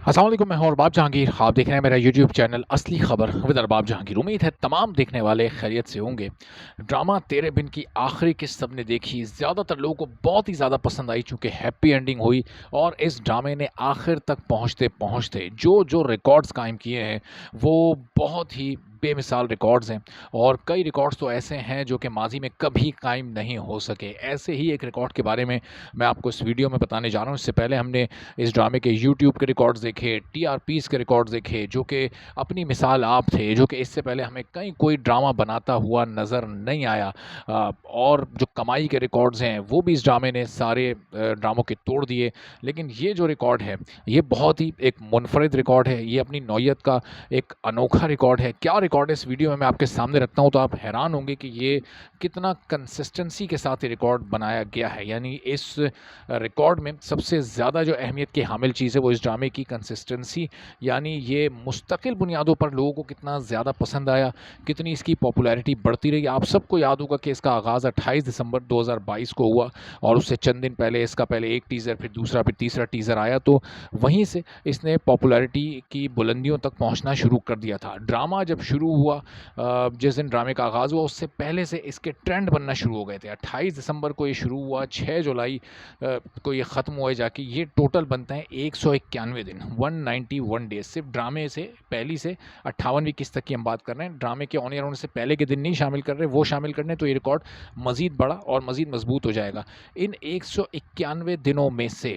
अस्सलाम वालेकुम, मैं हूं अरबाब जहांगीर। आप देख रहे हैं मेरा यूट्यूब चैनल असली खबर विद अरबाब जहांगीर। उम्मीद है तमाम देखने वाले खैरियत से होंगे। ड्रामा तेरे बिन की आखिरी किस्त सबने देखी, ज़्यादातर लोगों को बहुत ही ज़्यादा पसंद आई चूँकि हैप्पी एंडिंग हुई और इस ड्रामे ने आखिर तक पहुँचते-पहुँचते जो रिकॉर्ड्स कायम किए हैं, वो बहुत ही बेमिसाल रिकॉर्ड्स हैं और कई रिकॉर्ड्स तो ऐसे हैं जो कि माज़ी में कभी कायम नहीं हो सके। ऐसे ही एक रिकॉर्ड के बारे में मैं आपको इस वीडियो में बताने जा रहा हूँ। इससे पहले हमने इस ड्रामे के यूट्यूब के रिकॉर्ड्स देखे, टीआरपीज़ के रिकॉर्ड्स देखे, जो कि अपनी मिसाल आप थे, जो कि इससे पहले हमें कहीं कोई ड्रामा बनाता हुआ नज़र नहीं आया। और जो कमाई के रिकॉर्ड्स हैं, वो भी इस ड्रामे ने सारे ड्रामों के तोड़ दिए। लेकिन ये जो रिकॉर्ड है, ये बहुत ही एक मुनफरिद रिकॉर्ड है, ये अपनी नौइयत का एक अनोखा रिकॉर्ड है। क्या रिकॉर्ड है इस वीडियो में मैं आपके सामने रखता हूँ, तो आप हैरान होंगे कि ये कितना कंसिस्टेंसी के साथ ये रिकॉर्ड बनाया गया है। यानी इस रिकॉर्ड में सबसे ज़्यादा जो अहमियत की हामिल चीज़ है वो इस ड्रामे की कंसिस्टेंसी, यानी ये मुस्तकिल बुनियादों पर लोगों को कितना ज़्यादा पसंद आया, कितनी इसकी पॉपुलैरिटी बढ़ती रही। आप सबको याद होगा कि इसका आगाज़ 28 दिसंबर 2022 को हुआ और उससे चंद दिन पहले इसका पहले एक टीज़र, फिर दूसरा, फिर तीसरा टीज़र आया, तो वहीं से इसने पॉपुलैरिटी की बुलंदियों तक पहुंचना शुरू कर दिया था। ड्रामा जब शुरू हुआ, जिस दिन ड्रामे का आगाज़ हुआ उससे पहले से इसके ट्रेंड बनना शुरू हो गए थे। 28 दिसंबर को ये शुरू हुआ, 6 जुलाई को ये ख़त्म हुए जाके ये टोटल बनते हैं 191 दिन, 191 डेज़। सिर्फ ड्रामे से पहली से 58वीं किस्त तक की हम बात कर रहे हैं। ड्रामे के ऑन एयर होने से पहले के दिन नहीं शामिल कर रहे, वो शामिल करने, तो ये रिकॉर्ड मज़ीद बड़ा और मज़ीद मजबूत हो जाएगा। इन 191 दिनों में से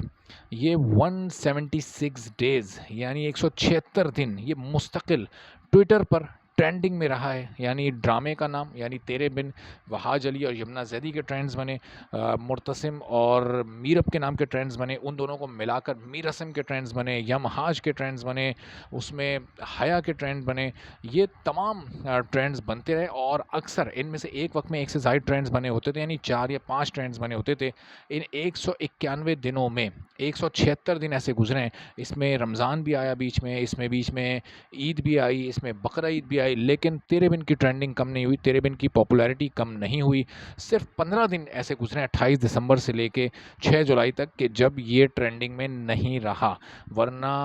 ये 176 डेज़ यानी 176 दिन ये मुस्तकिल ट्विटर पर ट्रेंडिंग में रहा है। यानी ड्रामे का नाम यानी तेरे बिन वहाज अली और यमुना जैदी के ट्रेंड्स बने, मुर्तसिम और मीरब के नाम के ट्रेंड्स बने, उन दोनों को मिलाकर मीरसम के ट्रेंड्स बने, यमहाज के ट्रेंड्स बने, उसमें हया के ट्रेंड बने। ये तमाम ट्रेंड्स बनते रहे और अक्सर इनमें से एक वक्त में एक से ज़ायद ट्रेंड्स बने होते थे, यानी 4 या 5 ट्रेंड्स बने होते थे। इन 191 दिनों में 176 दिन ऐसे गुजरे हैं। इसमें रमज़ान भी आया बीच में ईद भी आई, इसमें बकरा ईद भी आई, लेकिन तेरे बिन की ट्रेंडिंग कम नहीं हुई, तेरे बिन की पॉपुलैरिटी कम नहीं हुई। सिर्फ 15 दिन ऐसे गुजरे 28 दिसंबर से लेके 6 जुलाई तक कि जब ये ट्रेंडिंग में नहीं रहा, वरना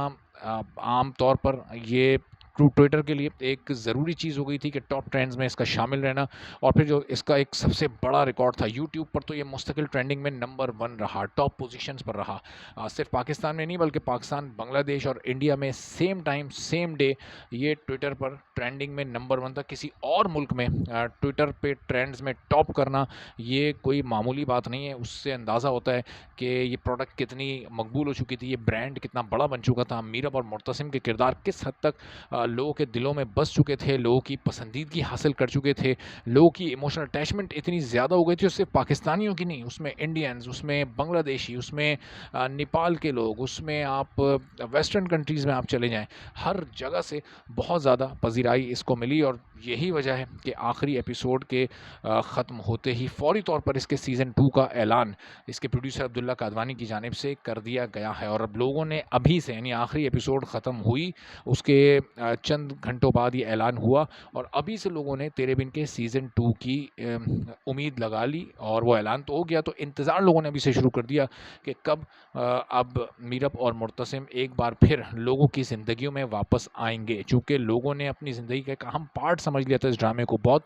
आम तौर पर ये ट्विटर के लिए एक ज़रूरी चीज़ हो गई थी कि टॉप ट्रेंड्स में इसका शामिल रहना। और फिर जो इसका एक सबसे बड़ा रिकॉर्ड था यूट्यूब पर, तो ये मुस्तकिल ट्रेंडिंग में नंबर 1 रहा, टॉप पोजीशंस पर रहा। सिर्फ पाकिस्तान में नहीं बल्कि पाकिस्तान, बांग्लादेश और इंडिया में सेम टाइम सेम डे ये ट्विटर पर ट्रेंडिंग में नंबर 1 था। किसी और मुल्क में ट्विटर पे ट्रेंड्स में टॉप करना ये कोई मामूली बात नहीं है। उससे अंदाज़ा होता है कि ये प्रोडक्ट कितनी मकबूल हो चुकी थी, ये ब्रांड कितना बड़ा बन चुका था। मीरब और मुर्तसिम के किरदार किस हद तक लोगों के दिलों में बस चुके थे, लोगों की पसंदीदगी हासिल कर चुके थे, लोगों की इमोशनल अटैचमेंट इतनी ज़्यादा हो गई थी। और सिर्फ पाकिस्तानियों की नहीं, उसमें इंडियंस, उसमें बांग्लादेशी, उसमें नेपाल के लोग, उसमें आप वेस्टर्न कंट्रीज़ में आप चले जाएँ, हर जगह से बहुत ज़्यादा पज़ीराई इसको मिली। और यही वजह है कि आखिरी एपिसोड के ख़त्म होते ही फ़ौरी तौर पर इसके सीज़न 2 का ऐलान इसके प्रोड्यूसर अब्दुल्ला कादवानी की जानिब से कर दिया गया है। और अब लोगों ने अभी से, यानी आखिरी एपिसोड ख़त्म हुई उसके चंद घंटों बाद ये ऐलान हुआ और अभी से लोगों ने तेरे बिन के सीज़न 2 की उम्मीद लगा ली। और वो ऐलान तो हो गया, तो इंतज़ार लोगों ने अभी से शुरू कर दिया कि कब अब मीरब और मुर्तसिम एक बार फिर लोगों की ज़िंदगियों में वापस आएंगे। चूँकि लोगों ने अपनी ज़िंदगी का एक अहम पार्ट समझ लिया था इस ड्रामे को, बहुत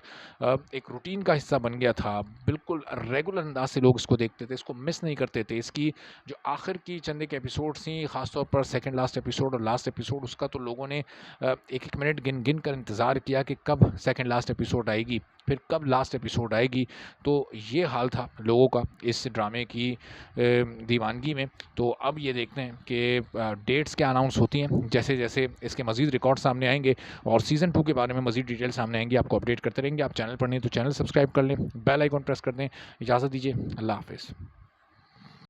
एक रूटीन का हिस्सा बन गया था, बिल्कुल रेगुलर अंदाज से लोग इसको देखते थे, इसको मिस नहीं करते थे। इसकी जो आखिर की चंद एक एपिसोड थी, ख़ासतौर पर सेकेंड लास्ट एपिसोड और लास्ट एपिसोड, उसका तो लोगों ने एक एक मिनट गिन गिन कर इंतज़ार किया कि कब सेकेंड लास्ट एपिसोड आएगी, फिर कब लास्ट एपिसोड आएगी। तो ये हाल था लोगों का इस ड्रामे की दीवानगी में। तो अब ये देखते हैं कि डेट्स क्या अनाउंस होती हैं, जैसे जैसे इसके मज़ीद रिकॉर्ड सामने आएंगे और सीज़न 2 के बारे में मज़ीद डिटेल सामने आएंगी, आपको अपडेट करते रहेंगे। आप चैनल पर नहीं तो चैनल सब्सक्राइब कर लें, बेल आइकॉन प्रेस कर दें। इजाज़त दीजिए, अल्लाह हाफ़िज़।